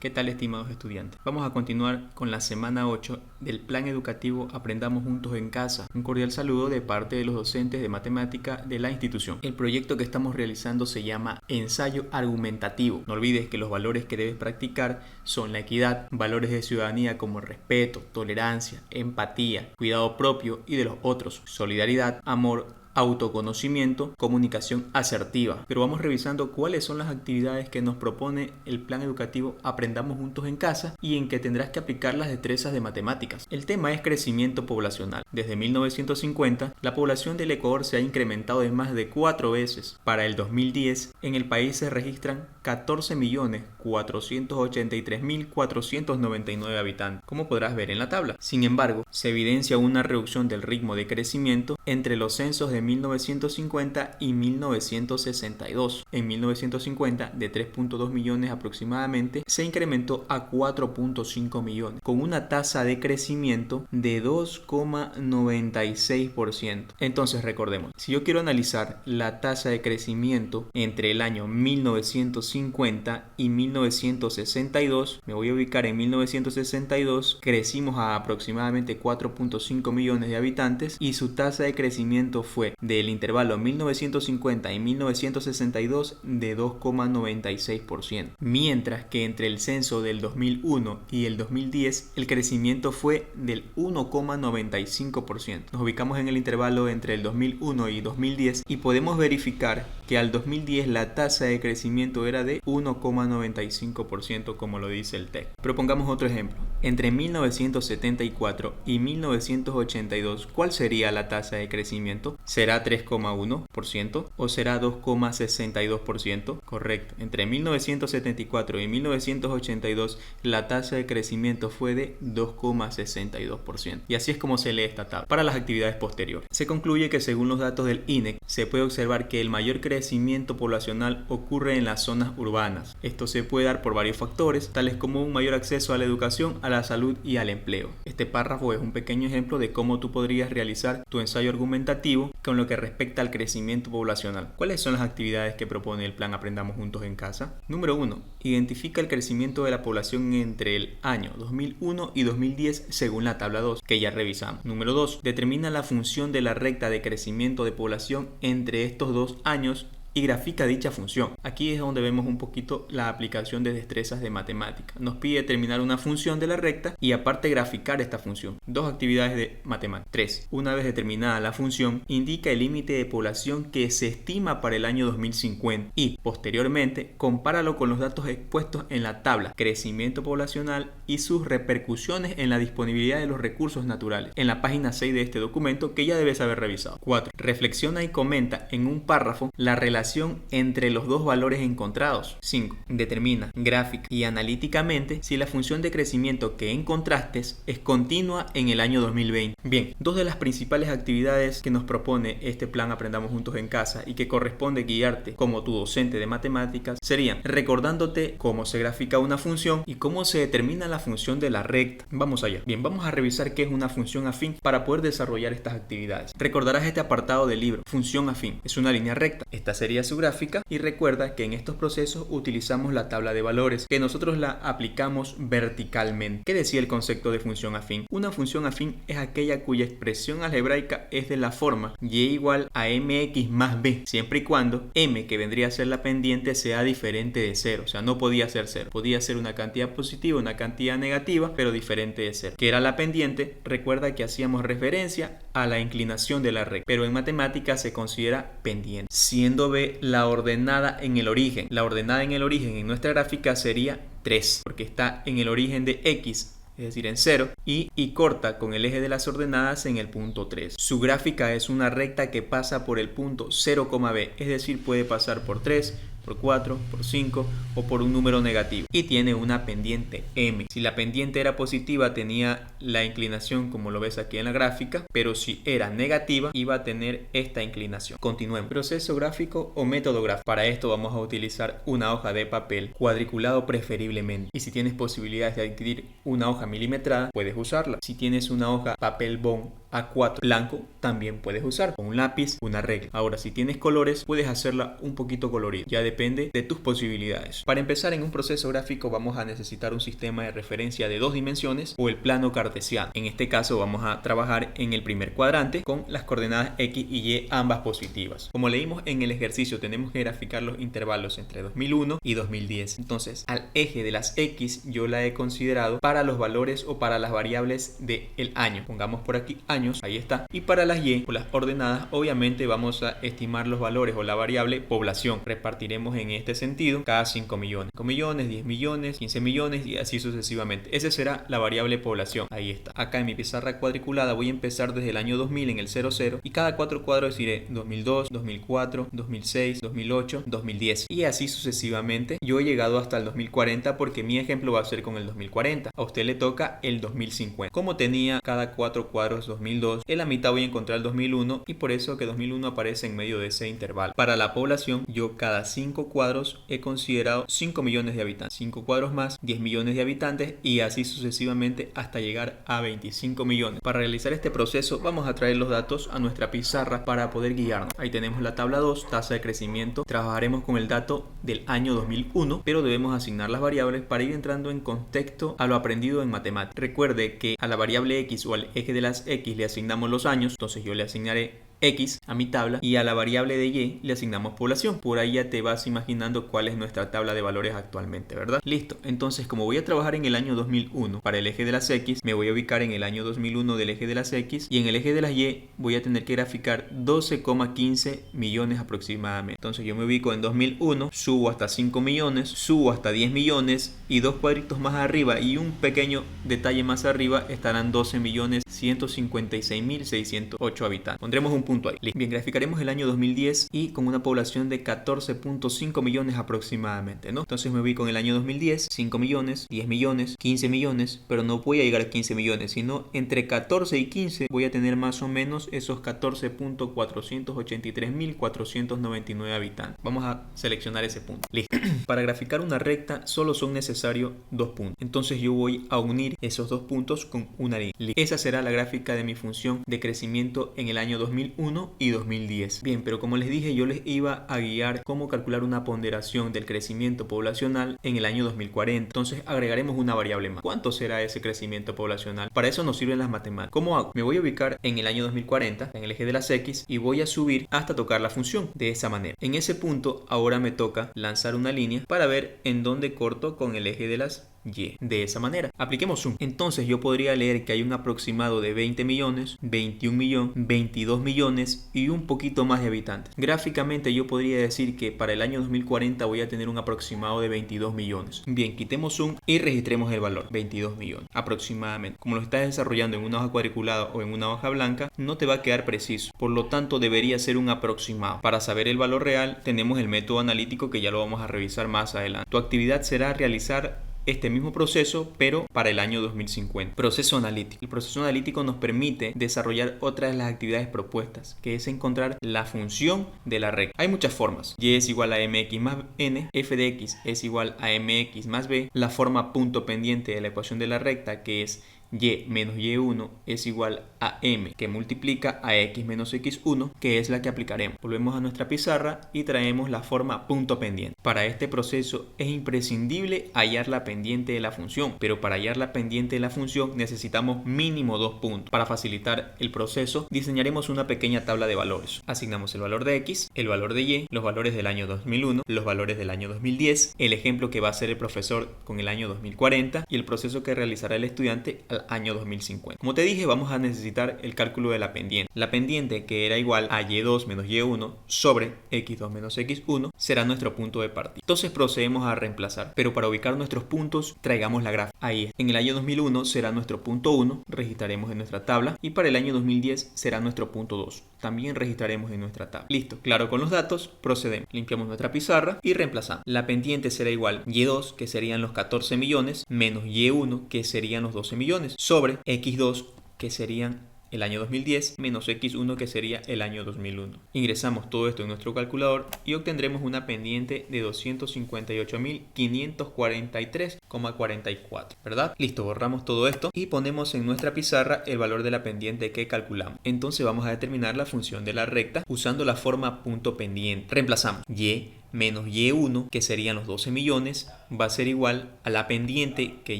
¿Qué tal, estimados estudiantes? Vamos a continuar con la semana 8 del Plan Educativo Aprendamos Juntos en Casa. Un cordial saludo de parte de los docentes de matemática de la institución. El proyecto que estamos realizando se llama Ensayo Argumentativo. No olvides que los valores que debes practicar son la equidad, valores de ciudadanía como respeto, tolerancia, empatía, cuidado propio y de los otros, solidaridad, amor, autoconocimiento, comunicación asertiva. Pero vamos revisando cuáles son las actividades que nos propone el plan educativo Aprendamos Juntos en Casa y en que tendrás que aplicar las destrezas de matemáticas. El tema es crecimiento poblacional. Desde 1950, la población del Ecuador se ha incrementado en más de 4 veces. Para el 2010, en el país se registran 14.483.499 habitantes, como podrás ver en la tabla. Sin embargo, se evidencia una reducción del ritmo de crecimiento entre los censos de 1950 y 1962. En 1950, de 3.2 millones aproximadamente, se incrementó a 4.5 millones, con una tasa de crecimiento de 2,96%. Entonces recordemos, si yo quiero analizar la tasa de crecimiento entre el año 1950 y 1962, me voy a ubicar en 1962, crecimos a aproximadamente 4.5 millones de habitantes y su tasa de crecimiento fue del intervalo 1950 y 1962 de 2,96%, mientras que entre el censo del 2001 y el 2010 el crecimiento fue del 1,95%. Nos ubicamos en el intervalo entre el 2001 y 2010 y podemos verificar que al 2010 la tasa de crecimiento era de 1,95%, como lo dice el TEC. Pero pongamos otro ejemplo. Entre 1974 y 1982, ¿cuál sería la tasa de crecimiento? ¿Será 3,1% o será 2,62%? Correcto. Entre 1974 y 1982 la tasa de crecimiento fue de 2,62%. Y así es como se lee esta tabla. Para las actividades posteriores, se concluye que según los datos del INEC, se puede observar que el mayor crecimiento poblacional ocurre en las zonas urbanas. Esto se puede dar por varios factores, tales como un mayor acceso a la educación, a la salud y al empleo. Este párrafo es un pequeño ejemplo de cómo tú podrías realizar tu ensayo argumentativo con lo que respecta al crecimiento poblacional. ¿Cuáles son las actividades que propone el plan Aprendamos Juntos en Casa? Número 1. Identifica el crecimiento de la población entre el año 2001 y 2010 según la tabla 2, que ya revisamos. Número 2. Determina la función de la recta de crecimiento de población entre estos dos años y grafica dicha función. Aquí es donde vemos un poquito la aplicación de destrezas de matemática. Nos pide determinar una función de la recta y aparte graficar esta función. Dos actividades de matemática. 3. Una vez determinada la función, indica el límite de población que se estima para el año 2050 y posteriormente compáralo con los datos expuestos en la tabla crecimiento poblacional y sus repercusiones en la disponibilidad de los recursos naturales en la página 6 de este documento que ya debes haber revisado. 4. Reflexiona y comenta en un párrafo la relación entre los dos valores encontrados. 5. Determina gráfica y analíticamente si la función de crecimiento que encontraste es continua en el año 2020. Bien, dos de las principales actividades que nos propone este plan Aprendamos Juntos en Casa y que corresponde guiarte como tu docente de matemáticas serían recordándote cómo se grafica una función y cómo se determina la función de la recta. Vamos allá. Bien, vamos a revisar qué es una función afín para poder desarrollar estas actividades. Recordarás este apartado del libro. Función afín es una línea recta. Esta sería su gráfica y recuerda que en estos procesos utilizamos la tabla de valores que nosotros la aplicamos verticalmente. ¿Qué decía el concepto de función afín? Una función afín es aquella cuya expresión algebraica es de la forma y igual a mx más b, siempre y cuando m, que vendría a ser la pendiente, sea diferente de 0. O sea, no podía ser 0, podía ser una cantidad positiva, una cantidad negativa, pero diferente de 0. ¿Qué era la pendiente? Recuerda que hacíamos referencia a la inclinación de la recta, pero en matemáticas se considera pendiente, siendo b la ordenada en el origen. La ordenada en el origen en nuestra gráfica sería 3, porque está en el origen de x, es decir, en 0, y corta con el eje de las ordenadas en el punto 3. Su gráfica es una recta que pasa por el punto 0, b, es decir, puede pasar por 3, por 4, por 5 o por un número negativo y tiene una pendiente m. Si la pendiente era positiva tenía la inclinación como lo ves aquí en la gráfica, pero si era negativa iba a tener esta inclinación. Continuemos. Proceso gráfico o método gráfico. Para esto vamos a utilizar una hoja de papel cuadriculado preferiblemente, y si tienes posibilidades de adquirir una hoja milimetrada puedes usarla. Si tienes una hoja papel bond A4 blanco también puedes usar con un lápiz, una regla. Ahora, si tienes colores, puedes hacerla un poquito colorida, ya depende de tus posibilidades. Para empezar, en un proceso gráfico vamos a necesitar un sistema de referencia de 2 dimensiones o el plano cartesiano. En este caso vamos a trabajar en el primer cuadrante con las coordenadas X y Y ambas positivas. Como leímos en el ejercicio, tenemos que graficar los intervalos entre 2001 y 2010. Entonces, al eje de las X yo la he considerado para los valores o para las variables del año. Pongamos por aquí años, ahí está. Y para las Y o las ordenadas, obviamente vamos a estimar los valores o la variable población. Repartiremos en este sentido cada 5 millones. 5 millones, 10 millones, 15 millones y así sucesivamente. Esa será la variable población. Ahí está. Acá en mi pizarra cuadriculada voy a empezar desde el año 2000 en el 00 y cada 4 cuadros diré 2002, 2004, 2006, 2008, 2010 y así sucesivamente. Yo he llegado hasta el 2040 porque mi ejemplo va a ser con el 2040. A usted le toca el 2050. Como tenía cada 4 cuadros 2002, en la mitad voy a encontrar el 2001 y por eso que 2001 aparece en medio de ese intervalo. Para la población, yo cada 5 cuadros he considerado 5 millones de habitantes. 5 cuadros más, 10 millones de habitantes y así sucesivamente hasta llegar a 25 millones. Para realizar este proceso vamos a traer los datos a nuestra pizarra para poder guiarnos. Ahí tenemos la tabla 2, tasa de crecimiento. Trabajaremos con el dato del año 2001, pero debemos asignar las variables para ir entrando en contexto a lo aprendido en matemáticas. Recuerde que a la variable X o al eje de las X le asignamos los años, entonces yo le asignaré X a mi tabla y a la variable de Y le asignamos población. Por ahí ya te vas imaginando cuál es nuestra tabla de valores actualmente, ¿verdad? Listo. Entonces, como voy a trabajar en el año 2001 para el eje de las X, me voy a ubicar en el año 2001 del eje de las X y en el eje de las Y voy a tener que graficar 12,15 millones aproximadamente. Entonces yo me ubico en 2001, subo hasta 5 millones, subo hasta 10 millones y dos cuadritos más arriba y un pequeño detalle más arriba estarán 12.156.608 habitantes. Pondremos un punto ahí. Bien, graficaremos el año 2010 y con una población de 14.5 millones aproximadamente, ¿no? Entonces me ubico en el año 2010, 5 millones, 10 millones, 15 millones, pero no voy a llegar a 15 millones, sino entre 14 y 15 voy a tener más o menos esos 14.483.499 habitantes. Vamos a seleccionar ese punto. Listo. Para graficar una recta solo son necesarios 2 puntos. Entonces yo voy a unir esos 2 puntos con una línea. Esa será la gráfica de mi función de crecimiento en el año 2001 y 2010. Bien, pero como les dije, yo les iba a guiar cómo calcular una ponderación del crecimiento poblacional en el año 2040. Entonces agregaremos una variable más. ¿Cuánto será ese crecimiento poblacional? Para eso nos sirven las matemáticas. ¿Cómo hago? Me voy a ubicar en el año 2040, en el eje de las X, y voy a subir hasta tocar la función de esa manera. En ese punto, ahora me toca lanzar una línea para ver en dónde corto con el eje de las Y. De esa manera, apliquemos zoom. Entonces yo podría leer que hay un aproximado de 20 millones, 21 millones, 22 millones y un poquito más de habitantes. Gráficamente yo podría decir que para el año 2040 voy a tener un aproximado de 22 millones. Bien, quitemos zoom y registremos el valor, 22 millones aproximadamente. Como lo estás desarrollando en una hoja cuadriculada o en una hoja blanca, no te va a quedar preciso. Por lo tanto, debería ser un aproximado. Para saber el valor real, tenemos el método analítico que ya lo vamos a revisar más adelante. Tu actividad será realizar este mismo proceso, pero para el año 2050. Proceso analítico. El proceso analítico nos permite desarrollar otra de las actividades propuestas, que es encontrar la función de la recta. Hay muchas formas. Y es igual a mx más n, f de x es igual a mx más b, la forma punto pendiente de la ecuación de la recta, que es y menos y1 es igual a m que multiplica a x menos x1, que es la que aplicaremos. Volvemos a nuestra pizarra y traemos la forma punto pendiente. Para este proceso es imprescindible hallar la pendiente de la función, pero para hallar la pendiente de la función necesitamos mínimo 2 puntos. Para facilitar el proceso diseñaremos una pequeña tabla de valores. Asignamos el valor de x, el valor de y, los valores del año 2001, los valores del año 2010, el ejemplo que va a hacer el profesor con el año 2040 y el proceso que realizará el estudiante al año 2050. Como te dije, vamos a necesitar el cálculo de la pendiente. La pendiente, que era igual a y2 menos y1 sobre x2 menos x1, será nuestro punto de partida. Entonces procedemos a reemplazar, pero para ubicar nuestros puntos traigamos la gráfica. Ahí es. En el año 2001 será nuestro punto 1, registraremos en nuestra tabla, y para el año 2010 será nuestro punto 2. También registraremos en nuestra tabla. Listo, claro con los datos, procedemos. Limpiamos nuestra pizarra y reemplazamos. La pendiente será igual y2, que serían los 14 millones, menos y1, que serían los 12 millones, sobre x2, que serían el año 2010, menos x1 que sería el año 2001. Ingresamos todo esto en nuestro calculador y obtendremos una pendiente de 258.543,44, ¿verdad? Listo, borramos todo esto y ponemos en nuestra pizarra el valor de la pendiente que calculamos. Entonces vamos a determinar la función de la recta usando la forma punto pendiente. Reemplazamos y menos y1, que serían los 12 millones, va a ser igual a la pendiente que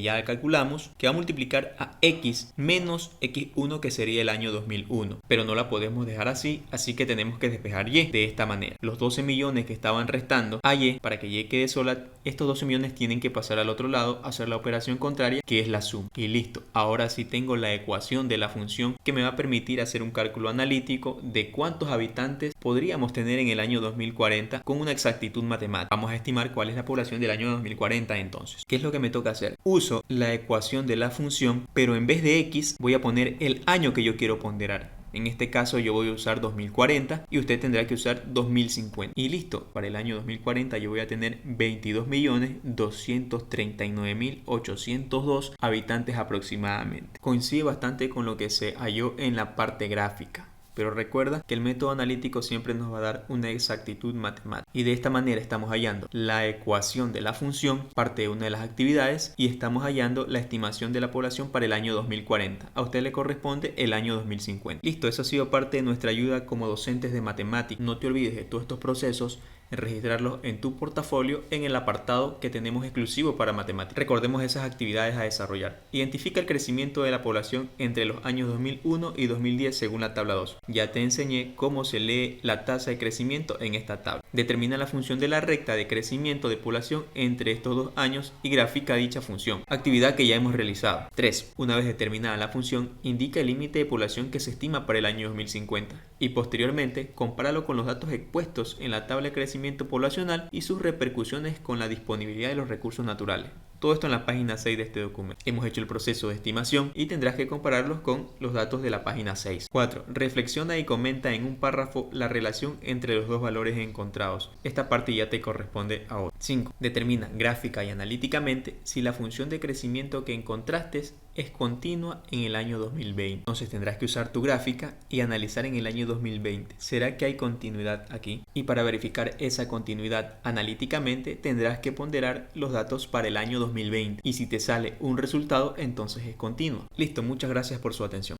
ya calculamos, que va a multiplicar a x menos x1, que sería el año 2001. Pero no la podemos dejar así, así que tenemos que despejar y de esta manera. Los 12 millones que estaban restando a y, para que y quede sola, estos 12 millones tienen que pasar al otro lado, hacer la operación contraria, que es la suma. Y listo, ahora sí tengo la ecuación de la función que me va a permitir hacer un cálculo analítico de cuántos habitantes podríamos tener en el año 2040 con una exactitud matemática. Vamos a estimar cuál es la población del año 2040 entonces. ¿Qué es lo que me toca hacer? Uso la ecuación de la función, pero en vez de x voy a poner el año que yo quiero ponderar. En este caso yo voy a usar 2040 y usted tendrá que usar 2050. Y listo, para el año 2040 yo voy a tener 22.239.802 habitantes aproximadamente. Coincide bastante con lo que se halló en la parte gráfica. Pero recuerda que el método analítico siempre nos va a dar una exactitud matemática. Y de esta manera estamos hallando la ecuación de la función, parte de una de las actividades, y estamos hallando la estimación de la población para el año 2040. A usted le corresponde el año 2050. Listo, eso ha sido parte de nuestra ayuda como docentes de matemáticas. No te olvides de todos estos procesos, en registrarlos en tu portafolio en el apartado que tenemos exclusivo para matemáticas. Recordemos esas actividades a desarrollar. Identifica el crecimiento de la población entre los años 2001 y 2010 según la tabla 2. Ya te enseñé cómo se lee la tasa de crecimiento en esta tabla. Determina la función de la recta de crecimiento de población entre estos dos años y grafica dicha función. Actividad que ya hemos realizado. 3. Una vez determinada la función, indica el límite de población que se estima para el año 2050 y posteriormente compáralo con los datos expuestos en la tabla de crecimiento poblacional y sus repercusiones con la disponibilidad de los recursos naturales. Todo esto en la página 6 de este documento. Hemos hecho el proceso de estimación y tendrás que compararlos con los datos de la página 6. 4. Reflexiona y comenta en un párrafo la relación entre los dos valores encontrados. Esta parte ya te corresponde ahora. 5. Determina gráfica y analíticamente si la función de crecimiento que encontraste es continua en el año 2020. Entonces tendrás que usar tu gráfica y analizar en el año 2020. ¿Será que hay continuidad aquí? Y para verificar esa continuidad analíticamente tendrás que ponderar los datos para el año 2020. Y si te sale un resultado, entonces es continua. Listo, muchas gracias por su atención.